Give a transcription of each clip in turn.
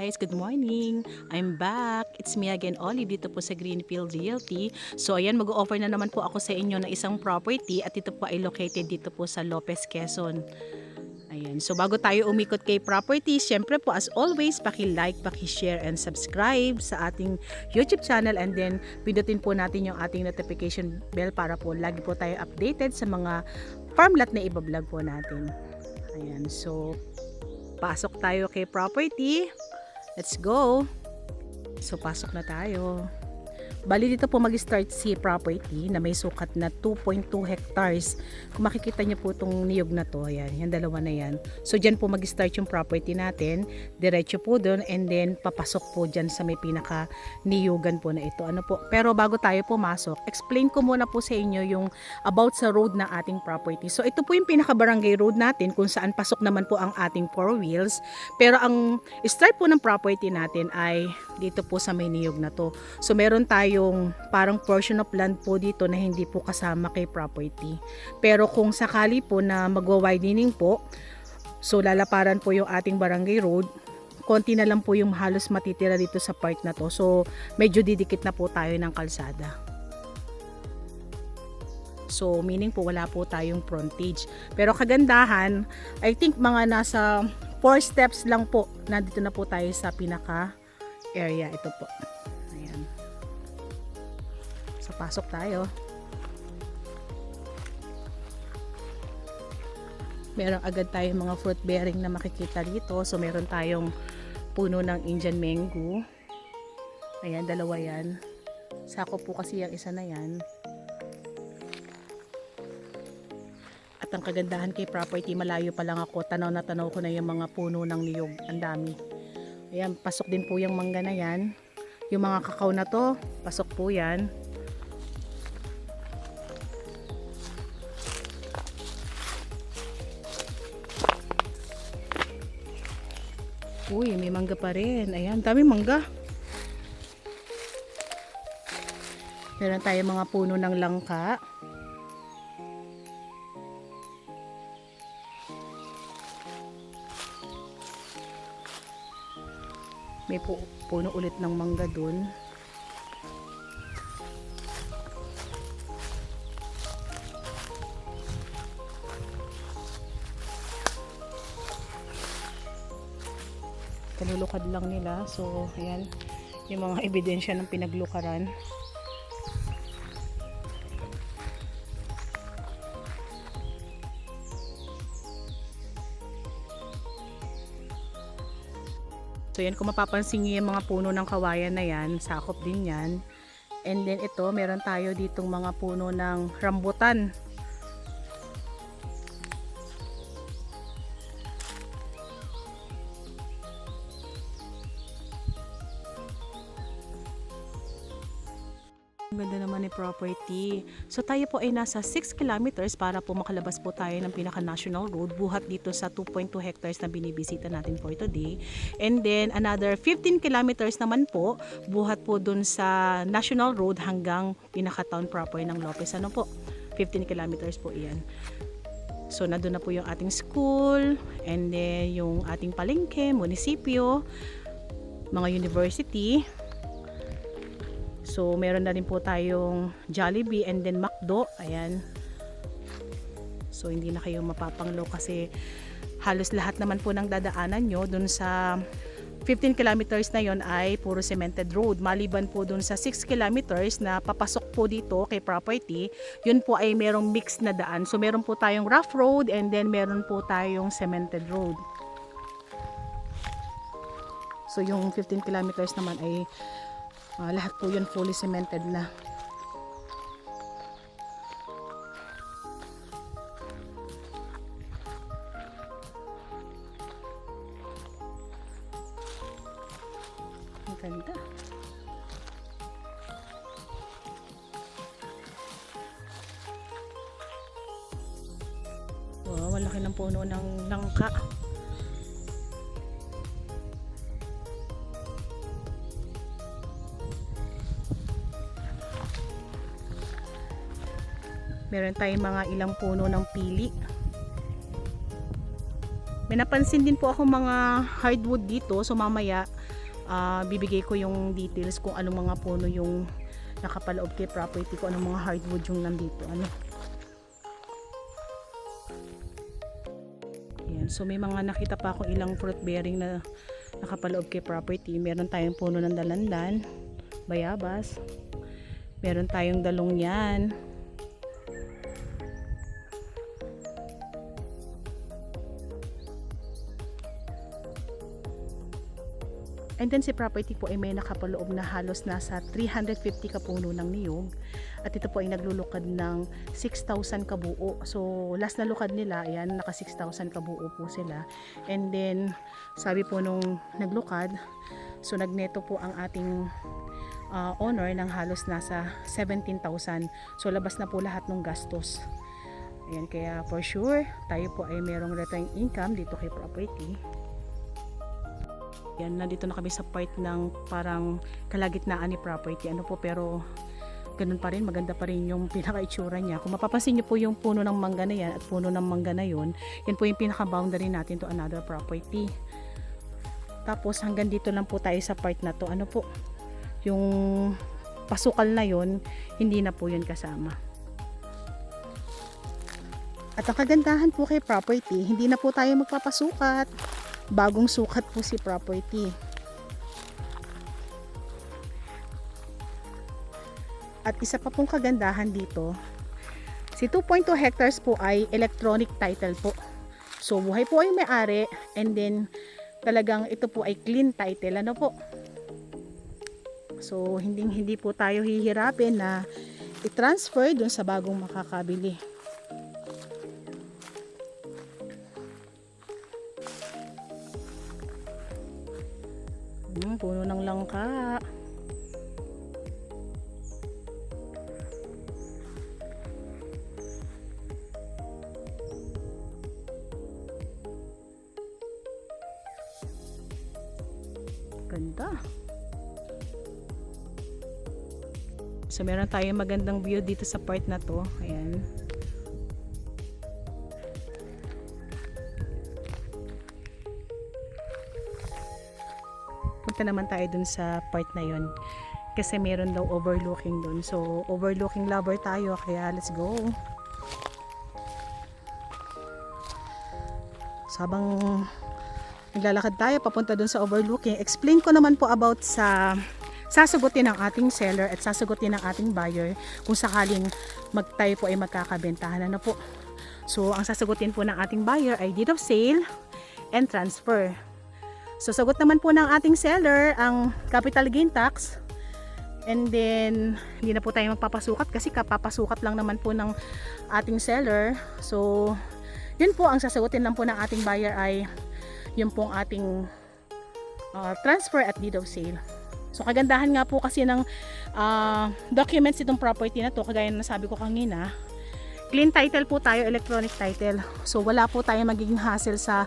guys, good morning. I'm back. It's me again, Olive, dito po sa Greenfield Realty. So ayan, mag-offer na naman po ako sa inyo ng isang property at ito po ay located dito po sa Lopez, Quezon. Ayan, so bago tayo umikot kay property, syempre po as always, paki-like, paki-share and subscribe sa ating YouTube channel, and then pindutin po natin yung ating notification bell para po lagi po tayo updated sa mga farm lot na ibablog po natin. Ayan, so pasok tayo kay property. Let's go. So pasok na tayo. Bali dito po mag-start si property na may sukat na 2.2 hectares. Kung makikita niyo po itong niyog na to, ayan, yung dalawa na yan. So dyan po mag-start yung property natin. Diretso po doon, and then papasok po dyan sa may pinaka niyugan po na ito. Ano po? Pero bago tayo pumasok, explain ko muna po sa inyo yung about sa road ng ating property. So ito po yung pinaka barangay road natin kung saan pasok naman po ang ating 4 wheels. Pero ang start po ng property natin ay dito po sa may niyog na to. So meron tayo yung parang portion of land po dito na hindi po kasama kay property. Pero kung sakali po na magwa-widening po, so lalaparan po yung ating barangay road, konti na lang po yung halos matitira dito sa part na to. So medyo didikit na po tayo ng kalsada. So meaning po wala po tayong frontage. Pero kagandahan, I think mga nasa 4 steps lang po, nandito na po tayo sa pinaka area. Ito po. Ayan. So pasok tayo. Meron agad tayong mga fruit bearing na makikita dito. So meron tayong puno ng Indian mango. Ayan, dalawa yan. Sako po kasi yung isa na yan. At ang kagandahan kay property, malayo pa lang ako. Tanaw na tanaw ko na yung mga puno ng niyog. Ang dami. Ayan, pasok din po yung mangga na yan. Yung mga kakao na to, pasok po yan. Uy, may mangga pa rin. Ayan, dami mangga. Meron tayo mga puno ng langka. May puno ulit ng mangga dun. Kanulukad lang nila. So, ayan. Yung mga ebidensya ng pinaglukaran. So yan, kung mapapansin niyo yung mga puno ng kawayan na yan, sakop din yan. And then ito, meron tayo ditong mga puno ng rambutan. Ang ganda naman ni property. So tayo po ay nasa 6 kilometers para po makalabas po tayo ng pinaka-national road buhat dito sa 2.2 hectares na binibisita natin for today. And then another 15 kilometers naman po buhat po dun sa national road hanggang pinaka-town proper ng Lopez. Ano po? 15 kilometers po iyan. So nandun na po yung ating school, and then yung ating palengke, munisipyo, mga university. So, meron na rin po tayong Jollibee and then McDo. Ayan. So, hindi na kayo mapapanglo kasi halos lahat naman po ng dadaanan nyo dun sa 15 kilometers na yon ay puro cemented road. Maliban po dun sa 6 kilometers na papasok po dito kay property, yun po ay merong mixed na daan. So, meron po tayong rough road and then meron po tayong cemented road. So, yung 15 kilometers naman ay lahat po yun fully cemented na. Ang ganda. Wow, malaki ng puno ng langka. Meron tayong mga ilang puno ng pili. May napansin din po ako mga hardwood dito. So mamaya bibigay ko yung details kung anong mga puno yung nakapaloob kay property, kung anong mga hardwood yung nandito. Ayan. So may mga nakita pa akong ilang fruit bearing na nakapaloob kay property. Meron tayong puno ng dalandan, bayabas, meron tayong dalongyan, and then si property po ay may nakapaloob na halos nasa 350 kapuno ng niyog, at ito po ay naglulukad ng 6,000 kabuo. So last na lukad nila, ayan, naka 6,000 kabuo po sila. And then sabi po nung naglukad, so nagneto po ang ating owner ng halos nasa 17,000. So labas na po lahat ng gastos. Ayan, kaya for sure tayo po ay merong recurring income dito kay property. Yan, nandito na kami sa part ng parang kalagitnaan ni property. Pero ganun pa rin, maganda pa rin yung pinaka-itsura niya. Kung mapapansin niyo po yung puno ng mangga na yan at puno ng mangga na yun, yan po yung pinaka-boundary natin to another property. Tapos hanggang dito lang po tayo sa part na to. Yung pasukal na yun, hindi na po yun kasama. At ang kagandahan po kay property, hindi na po tayo magpapasukat. Bagong sukat po si property. At isa pa pong kagandahan dito, si 2.2 hectares po ay electronic title po. So buhay po ay may-ari, and then talagang ito po ay clean title. So hindi po tayo hihirapin na i-transfer dun sa bagong makakabili. Puno ng langka. Ganda. So meron tayong magandang view dito sa part na to. Ayan. Punta naman tayo dun sa part na yun, kasi meron daw overlooking dun. So overlooking lover tayo, kaya let's go. So habang naglalakad tayo papunta dun sa overlooking, explain ko naman po about sa sasagutin ng ating seller at sasagutin ng ating buyer kung sakaling tayo po ay magkakabentahan. So ang sasagutin po ng ating buyer ay deed of sale and transfer. So sagot naman po ng ating seller ang capital gain tax, and then hindi na po tayo magpapasukat kasi kapapasukat lang naman po ng ating seller. So yun po, ang sasagutin lang po ng ating buyer ay yun pong ating transfer at deed of sale. So kagandahan nga po kasi ng documents itong property na to, kagaya na nasabi ko kanina, clean title po tayo, electronic title. So wala po tayo magiging hassle sa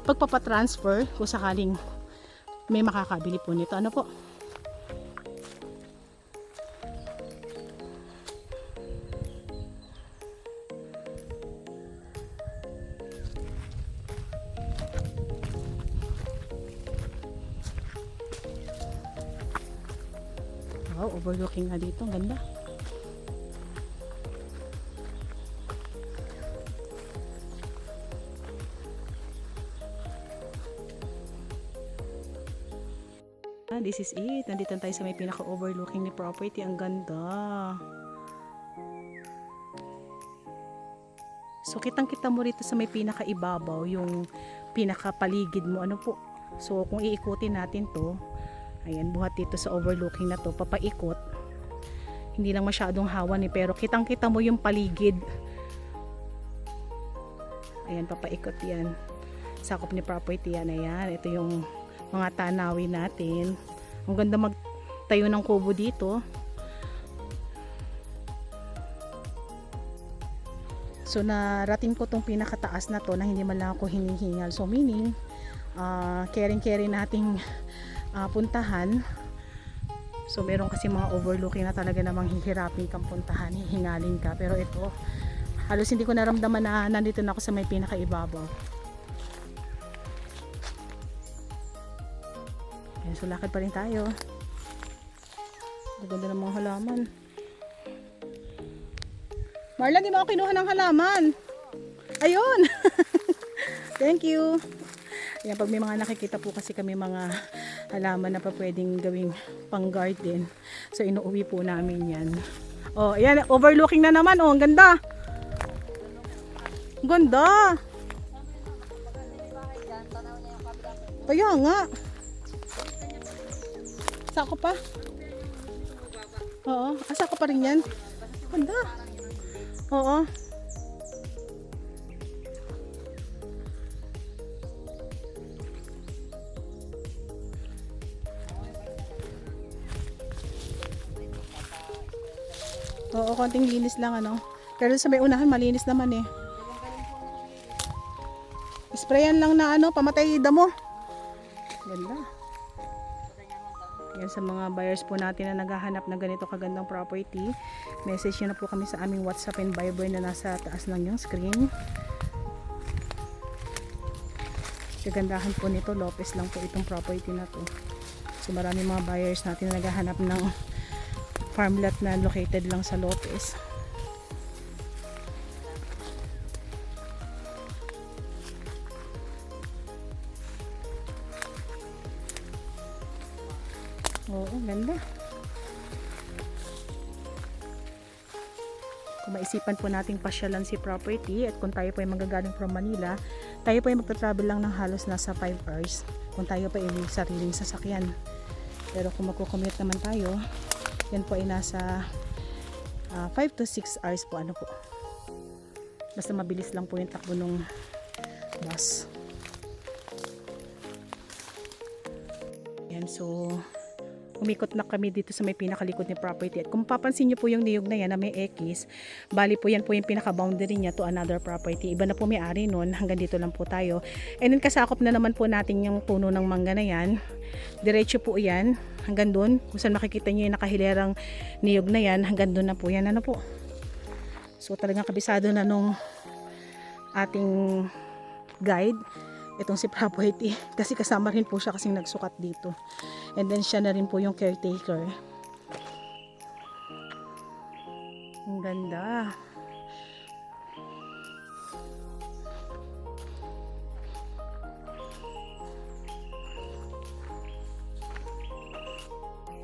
pagpapatransfer kung sakaling may makakabili po nito. Wow, overlooking na dito, ang ganda. This is it. Nandito tayo sa may pinaka-overlooking ni property. Ang ganda. So kitang-kita mo rito sa may pinaka-ibabaw yung pinaka-paligid mo. So kung iikutin natin to, ayan, buhat dito sa overlooking na to, papaikot. Hindi lang masyadong hawan pero kitang-kita mo yung paligid. Ayan, papaikot yan. Sakop ni property yan. Ayan, ito yung mga tanawin natin. Ang ganda magtayo ng kubo dito. So narating ko tong pinakataas na to na hindi man lang ako hinihingal. So meaning caring nating puntahan. So meron kasi mga overlooking na talaga namang hihirapin kang puntahan, hihingalin ka. Pero ito, halos hindi ko naramdaman na nandito na ako sa may pinakaibabaw. Ayan, so lakad pa rin tayo. Ang ganda ng mga halaman. Marla, di mo ako kinuha ng halaman. Ayun. Thank you. Ayan, pag may mga nakikita po kasi kami mga halaman na pa pwedeng gawing pang garden. So inuuwi po namin yan. Oh, ayan, overlooking na naman. Oh, ang ganda. Ang ganda. Kaya nga. Sako pa? Oo, sako pa rin yan. Ganda. Oo. Oo, konting linis lang ano. Pero sa may unahan malinis naman eh. Sprayan lang na ano, pamatay damo. Ganda. Yan sa mga buyers po natin na naghahanap ng ganito kagandang property. Message nyo na po kami sa aming WhatsApp and Viber na nasa taas ng yung screen. Kagandahan po nito, Lopez lang po itong property na to. So marami mga buyers natin na naghahanap ng farmlot na located lang sa Lopez. Oo, ganda. Kung maisipan po nating pasyalan si property at kung tayo po ay magagaling from Manila, tayo po ay magta-travel lang ng halos nasa 5 hours kung tayo pa ay may sariling sasakyan. Pero kung magko-commute naman tayo, yan po ay nasa 5 to 6 hours po, ano po. Basta mabilis lang po yung takbo ng bus. Yan, so umikot na kami dito sa may pinakalikod ni property. At kung papansin nyo po yung niyog na yan na may X, bali po yan po yung pinaka-boundary niya to another property. Iba na po may-ari nun, hanggang dito lang po tayo. And then kasakop na naman po natin yung puno ng mangga na yan. Diretso po yan, hanggang dun. Kung saan makikita nyo yung nakahilerang niyog na yan, hanggang dun na po yan. Ano po? So talagang kabisado na nung ating guide itong si property, kasi kasama rin po siya kasing nagsukat dito. And then siya na rin po yung caretaker. Ang ganda.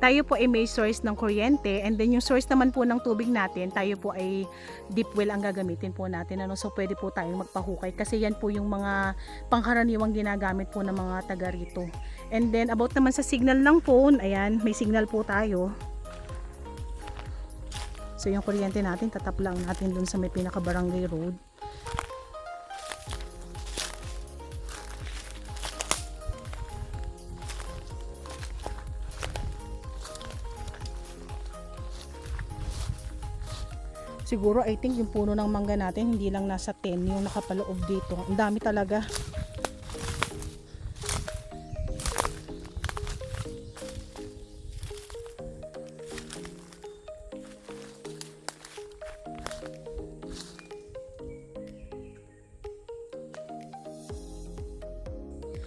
Tayo po ay may source ng kuryente, and then yung source naman po ng tubig natin, tayo po ay deep well ang gagamitin po natin. Ano? So pwede po tayong magpahukay kasi yan po yung mga pangkaraniwang ginagamit po ng mga taga rito. And then about naman sa signal ng phone, ayan, may signal po tayo. So yung kuryente natin, tatap lang natin dun sa may pinaka-barangay road. Siguro I think yung puno ng mangga natin hindi lang nasa 10 yung nakapaloob dito. Ang dami talaga.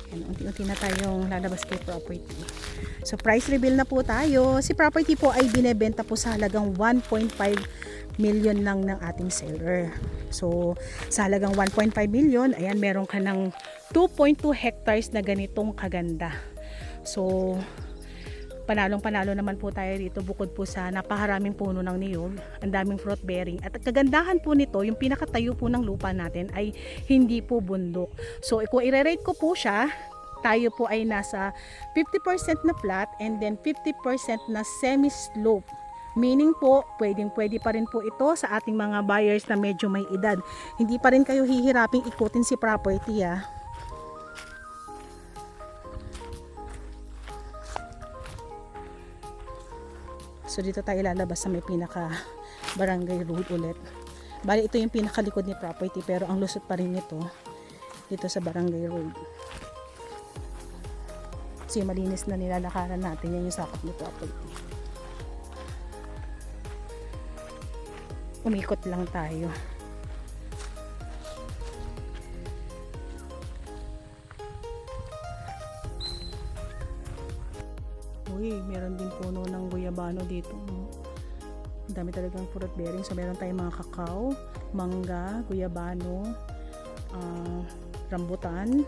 Unti-unti na tayong lalabas kay property. So price reveal na po tayo. Si property po ay binebenta po sa halagang 1.5 million lang ng ating seller. So sa halagang 1.5 million, ayan, meron ka ng 2.2 hectares na ganitong kaganda. So panalong-panalo naman po tayo dito, bukod po sa napakaraming puno ng niyog, ang daming fruit bearing. At kagandahan po nito, yung pinakatayo po ng lupa natin ay hindi po bundok. So kung i-rate ko po siya, tayo po ay nasa 50% na flat and then 50% na semi-slope. Meaning po, pwede pa rin po ito sa ating mga buyers na medyo may edad. Hindi pa rin kayo hihiraping ikutin si property, ah. So dito tayo lalabas sa may pinaka barangay road ulit. Bali ito yung pinakalikod ni property, pero ang lusot pa rin nito dito sa barangay road. So yung malinis na nilalakaran natin, yan yung sakop ni property. Umikot lang tayo. today. Meron din puno ng guyabano dito. No? Ang dami talagang fruit bearing. So meron tayong mga kakao, mangga, guyabano, rambutan,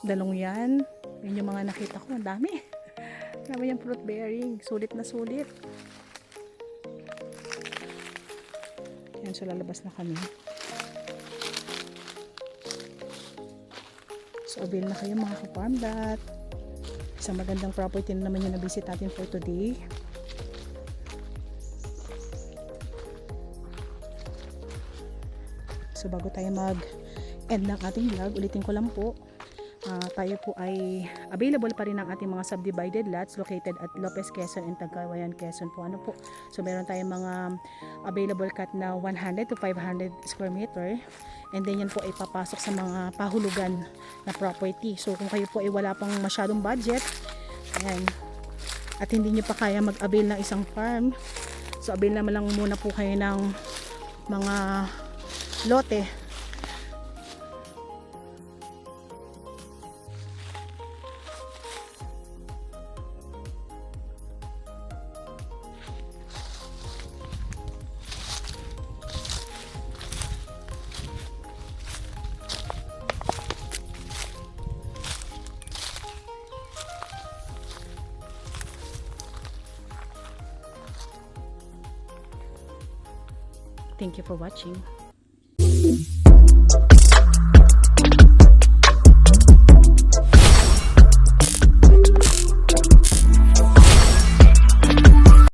dalongyan. Yun yung mga nakita ko. Ang dami. Dami yung fruit bearing. Sulit na sulit. Yan, so lalabas na kami. So avail na kayo mga ka-farmdad. Isang magandang property na naman yung na-visit natin for today. So bago tayo mag-end ng ating vlog, ulitin ko lang po, tayo po ay available pa rin ang ating mga subdivided lots located at Lopez, Quezon and Tagawayan, Quezon po. Ano po? So meron tayong mga available cut na 100 to 500 square meter, and then yan po ay papasok sa mga pahulugan na property. So kung kayo po ay wala pang masyadong budget, ayan, at hindi nyo pa kaya mag-avail ng isang farm, so avail naman lang muna po kayo ng mga lote. Thank you for watching.